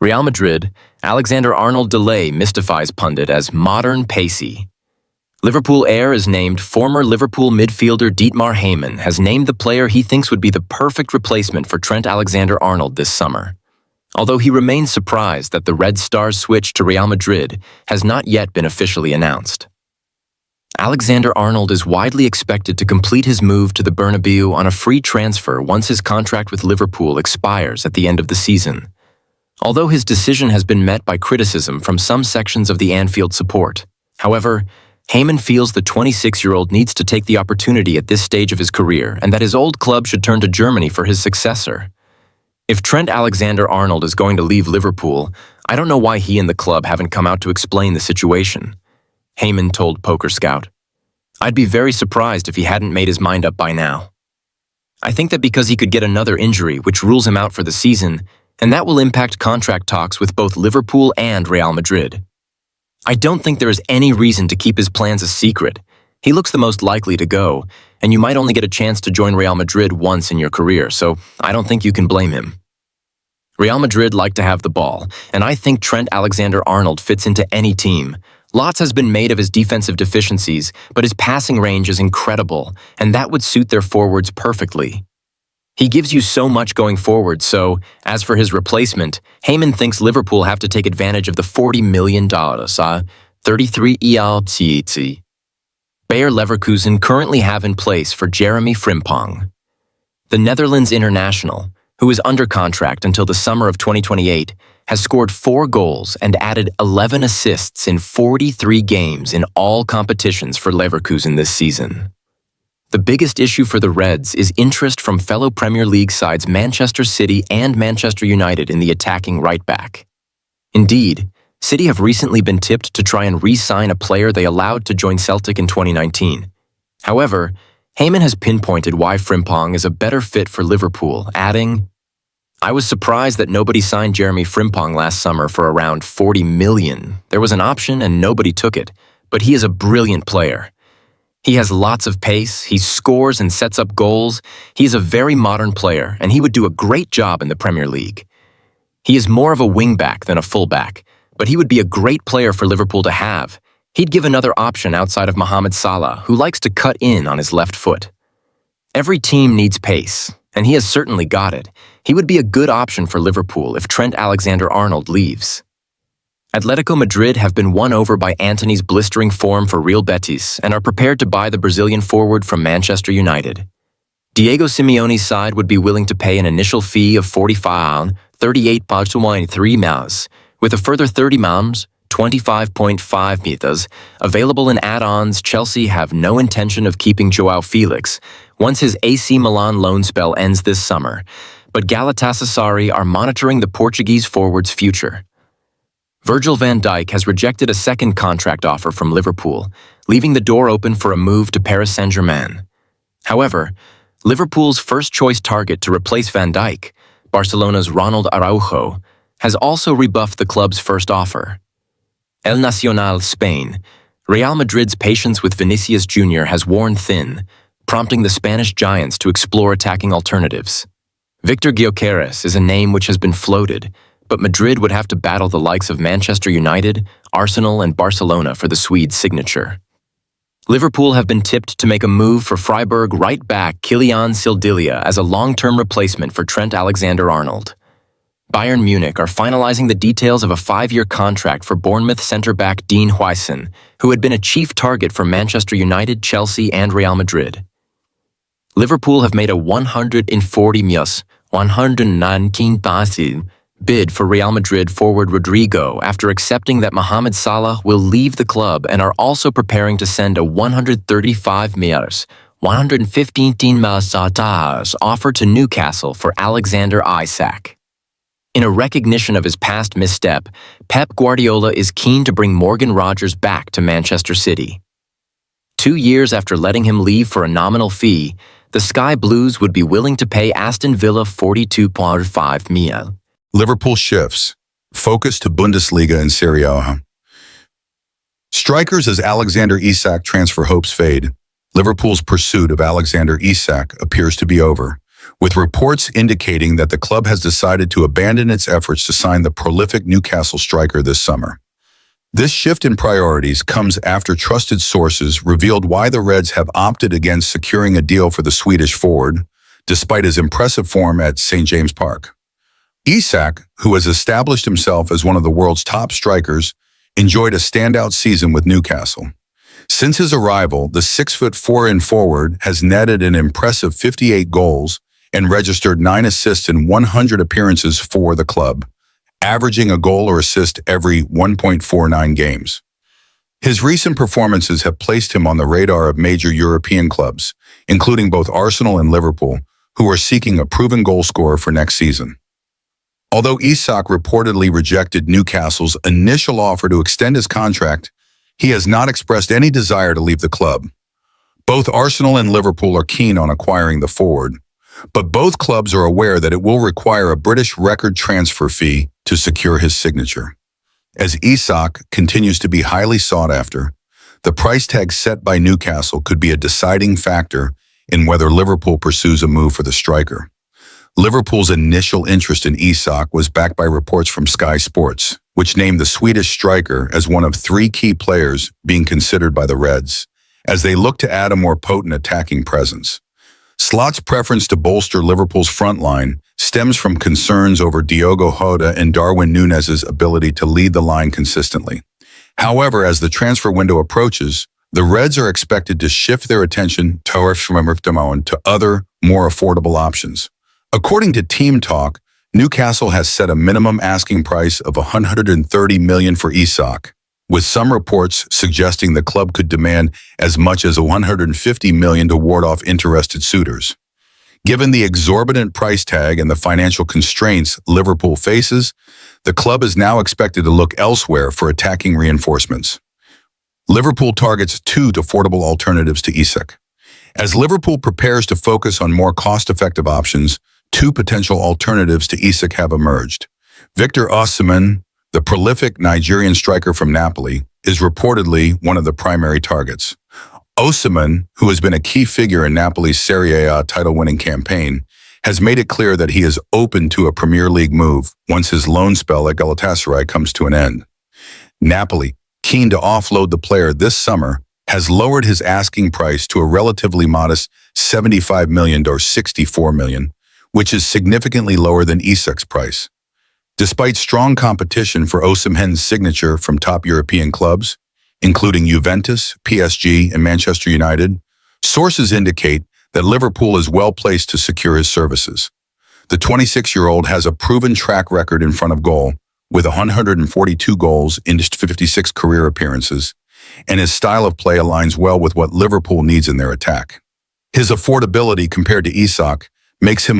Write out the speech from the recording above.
Real Madrid, Alexander-Arnold delay mystifies pundit as modern pacy. Liverpool heir is named former Liverpool midfielder Dietmar Hamann has named the player he thinks would be the perfect replacement for Trent Alexander-Arnold this summer. Although he remains surprised that the Red Stars' switch to Real Madrid has not yet been officially announced. Alexander-Arnold is widely expected to complete his move to the Bernabeu on a free transfer once his contract with Liverpool expires at the end of the season. Although his decision has been met by criticism from some sections of the Anfield support. However, Hamann feels the 26-year-old needs to take the opportunity at this stage of his career and that his old club should turn to Germany for his successor. If Trent Alexander-Arnold is going to leave Liverpool, I don't know why he and the club haven't come out to explain the situation, Hamann told Poker Scout. I'd be very surprised if he hadn't made his mind up by now. I think that because he could get another injury which rules him out for the season, and that will impact contract talks with both Liverpool and Real Madrid. I don't think there is any reason to keep his plans a secret. He looks the most likely to go, and you might only get a chance to join Real Madrid once in your career, so I don't think you can blame him. Real Madrid like to have the ball, and I think Trent Alexander-Arnold fits into any team. Lots has been made of his defensive deficiencies, but his passing range is incredible, and that would suit their forwards perfectly. He gives you so much going forward, so, as for his replacement, Hamann thinks Liverpool have to take advantage of the $40 million, 33 ELTT. Bayer Leverkusen currently have in place for Jeremy Frimpong. The Netherlands international, who is under contract until the summer of 2028, has scored 4 goals and added 11 assists in 43 games in all competitions for Leverkusen this season. The biggest issue for the Reds is interest from fellow Premier League sides Manchester City and Manchester United in the attacking right-back. Indeed, City have recently been tipped to try and re-sign a player they allowed to join Celtic in 2019. However, Hamann has pinpointed why Frimpong is a better fit for Liverpool, adding, I was surprised that nobody signed Jeremy Frimpong last summer for around $40 million. There was an option and nobody took it, but he is a brilliant player. He has lots of pace, he scores and sets up goals, he is a very modern player, and he would do a great job in the Premier League. He is more of a wing-back than a full-back, but he would be a great player for Liverpool to have. He'd give another option outside of Mohamed Salah, who likes to cut in on his left foot. Every team needs pace, and he has certainly got it. He would be a good option for Liverpool if Trent Alexander-Arnold leaves. Atletico Madrid have been won over by Antony's blistering form for Real Betis and are prepared to buy the Brazilian forward from Manchester United. Diego Simeone's side would be willing to pay an initial fee of 38.3 million, with a further 30 million, 25.5 meters, available in add-ons. Chelsea have no intention of keeping João Felix once his AC Milan loan spell ends this summer, but Galatasaray are monitoring the Portuguese forward's future. Virgil van Dijk has rejected a second contract offer from Liverpool, leaving the door open for a move to Paris Saint-Germain. However, Liverpool's first-choice target to replace Van Dijk, Barcelona's Ronald Araujo, has also rebuffed the club's first offer. El Nacional, Spain. Real Madrid's patience with Vinicius Jr. has worn thin, prompting the Spanish giants to explore attacking alternatives. Victor Gyökeres is a name which has been floated, but Madrid would have to battle the likes of Manchester United, Arsenal, and Barcelona for the Swede's signature. Liverpool have been tipped to make a move for Freiburg right-back Kylian Sildilia as a long-term replacement for Trent Alexander-Arnold. Bayern Munich are finalizing the details of a 5-year contract for Bournemouth centre-back Dean Huijsen, who had been a chief target for Manchester United, Chelsea, and Real Madrid. Liverpool have made a 140 million, 119,000 bid for Real Madrid forward Rodrigo after accepting that Mohamed Salah will leave the club and are also preparing to send a 135 million, 115 million offer to Newcastle for Alexander Isak. In a recognition of his past misstep, Pep Guardiola is keen to bring Morgan Rogers back to Manchester City. 2 years after letting him leave for a nominal fee, the Sky Blues would be willing to pay Aston Villa 42.5 million. Liverpool shifts. Focus to Bundesliga and Serie A. Strikers as Alexander Isak transfer hopes fade. Liverpool's pursuit of Alexander Isak appears to be over, with reports indicating that the club has decided to abandon its efforts to sign the prolific Newcastle striker this summer. This shift in priorities comes after trusted sources revealed why the Reds have opted against securing a deal for the Swedish forward, despite his impressive form at St. James Park. Isak, who has established himself as one of the world's top strikers, enjoyed a standout season with Newcastle. Since his arrival, the 6'4" forward has netted an impressive 58 goals and registered 9 assists in 100 appearances for the club, averaging a goal or assist every 1.49 games. His recent performances have placed him on the radar of major European clubs, including both Arsenal and Liverpool, who are seeking a proven goalscorer for next season. Although Isak reportedly rejected Newcastle's initial offer to extend his contract, he has not expressed any desire to leave the club. Both Arsenal and Liverpool are keen on acquiring the forward, but both clubs are aware that it will require a British record transfer fee to secure his signature. As Isak continues to be highly sought after, the price tag set by Newcastle could be a deciding factor in whether Liverpool pursues a move for the striker. Liverpool's initial interest in Isak was backed by reports from Sky Sports, which named the Swedish striker as one of 3 key players being considered by the Reds, as they look to add a more potent attacking presence. Slot's preference to bolster Liverpool's front line stems from concerns over Diogo Jota and Darwin Núñez's ability to lead the line consistently. However, as the transfer window approaches, the Reds are expected to shift their attention to other, more affordable options. According to Team Talk, Newcastle has set a minimum asking price of $130 million for Isak, with some reports suggesting the club could demand as much as $150 million to ward off interested suitors. Given the exorbitant price tag and the financial constraints Liverpool faces, the club is now expected to look elsewhere for attacking reinforcements. Liverpool targets 2 affordable alternatives to Isak. As Liverpool prepares to focus on more cost-effective options, 2 potential alternatives to Isak have emerged. Victor Osimhen, the prolific Nigerian striker from Napoli, is reportedly one of the primary targets. Osimhen, who has been a key figure in Napoli's Serie A title-winning campaign, has made it clear that he is open to a Premier League move once his loan spell at Galatasaray comes to an end. Napoli, keen to offload the player this summer, has lowered his asking price to a relatively modest $75 million or $64 million, which is significantly lower than Isak's price. Despite strong competition for Osimhen's signature from top European clubs, including Juventus, PSG, and Manchester United, sources indicate that Liverpool is well placed to secure his services. The 26-year-old has a proven track record in front of goal, with 142 goals in 56 career appearances, and his style of play aligns well with what Liverpool needs in their attack. His affordability compared to Isak makes him